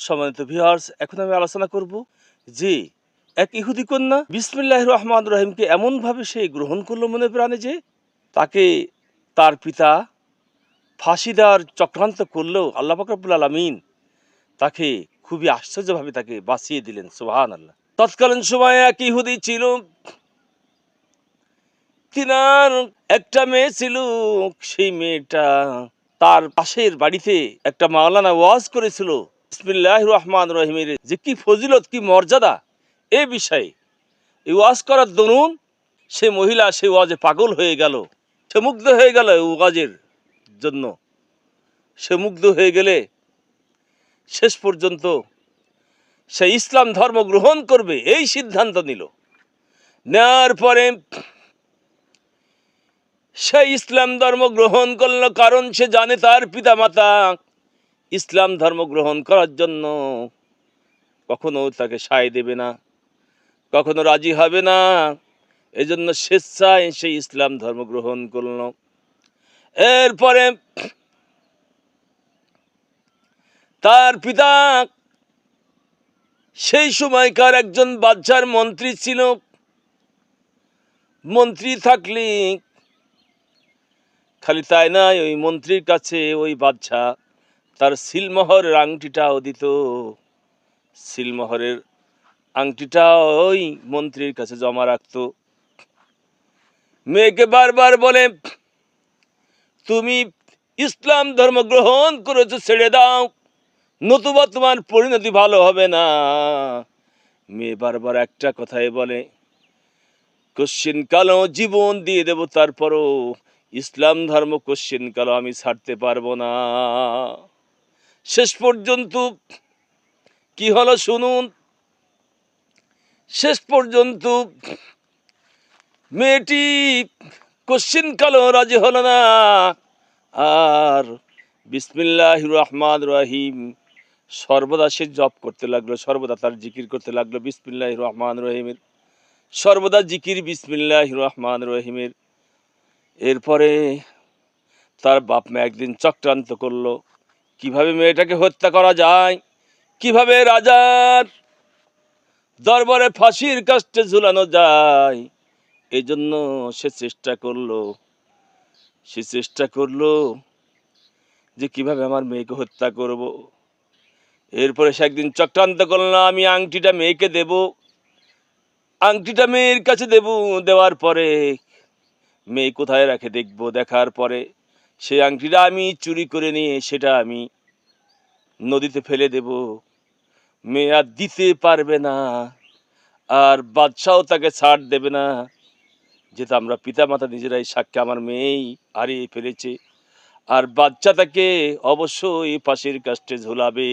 সম্মানিত ভিউয়ার্স, এখন আমি আলোচনা করব যে এক ইহুদি কন্যা বিসমিল্লাহির রহমানির রহিমকে এমনভাবে সে গ্রহণ করলো মনে প্রাণে যে তাকে তার পিতা ফাঁসি দেওয়ার চক্রান্ত করলেও আল্লাহ পাক রব্বুল আলামিন তাকে খুবই আশ্চর্যভাবে তাকে বাঁচিয়ে দিলেন। সুবহানাল্লাহ। তৎকালীন সময়ে এক ইহুদি ছিল, তিনার একটা মেয়ে ছিল। সেই মেয়েটা তার পাশের বাড়িতে একটা মাওলানা ওয়াজ করেছিল বিসমিল্লাহির রহমানির রহিমের যে কি ফজিলত কি মর্যাদা এ বিষয়ে। এই ওয়াজ করার দরুন সে মহিলা সেই ওয়াজে পাগল হয়ে গেল, সে মুগ্ধ হয়ে গেল ওয়াজের জন্য। সে মুগ্ধ হয়ে গেলে শেষ পর্যন্ত সে ইসলাম ধর্ম গ্রহণ করবে এই সিদ্ধান্ত নিল। নেওয়ার পরে সে ইসলাম ধর্ম গ্রহণ করলো, কারণ সে জানে তার পিতামাতা ইসলাম ধর্ম গ্রহণ করার জন্য কখনো তাকে সায় দেবে না, কখনো রাজি হবে না। এজন্য স্বেচ্ছায় সে ইসলাম ধর্ম গ্রহণ করল। এরপরে তার পিতা সেই সময়কার একজন বাদশার মন্ত্রী ছিল। মন্ত্রী থাকলে খালি তাই নয়, ওই মন্ত্রীর কাছে ওই বাদশা তার সিলমোহরের আংটিটাও দিত। সিলমোহরের আংটিটা ওই মন্ত্রীর কাছে জমা রাখতো। মেয়েকে বারবার বলে, তুমি ইসলাম ধর্ম গ্রহণ করেছো, ছেড়ে দাও, নতুবা তোমার পরিণতি ভালো হবে না। মেয়ে বারবার একটা কথাই বলে, কোশ্চিন কালো জীবন দিয়ে দেব, তারপরও ইসলাম ধর্ম কোশ্চিন কালো আমি ছাড়তে পারবো না। শেষ পর্যন্ত কি হলো শুনুন। শেষ পর্যন্ত মেয়েটি কোশ্চিন কালো রাজি হলো না, আর বিসমিল্লাহির রহমানির রহিম সর্বদা সে জপ করতে লাগলো, সর্বদা তার জিকির করতে লাগলো বিসমিল্লাহির রহমানির রহিমের, সর্বদা জিকির বিসমিল্লাহির রহমানির রহিমের। এরপরে তার বাপ মা একদিন চক্রান্ত করলো কিভাবে মেয়েটাকে হত্যা করা যায়, কিভাবে রাজার দরবারে ফাঁসির কাস্টে ঝুলানো যায়। এই জন্য সে চেষ্টা করলো যে কিভাবে আমার মেয়েকে হত্যা করব। এরপরে সে একদিন চক্রান্ত করলো, আমি আংটিটা মেয়েকে দেব, আংটিটা মেয়ের কাছে দেব। দেওয়ার পরে মেয়ে কোথায় রাখে দেখব, দেখার পরে সেই আংটিটা আমি চুরি করে নিয়ে সেটা আমি নদীতে ফেলে দেব। মেয়ে আর দিতে পারবে না, আর বাদশাও তাকে ছাড় দেবে না, যেহেতু আমরা পিতামাতা নিজেরাই সাক্ষী আমার মেয়েই হারিয়ে ফেলেছে। আর বাচ্চা তাকে অবশ্যই ফাঁসির কাস্টে ঝুলাবে।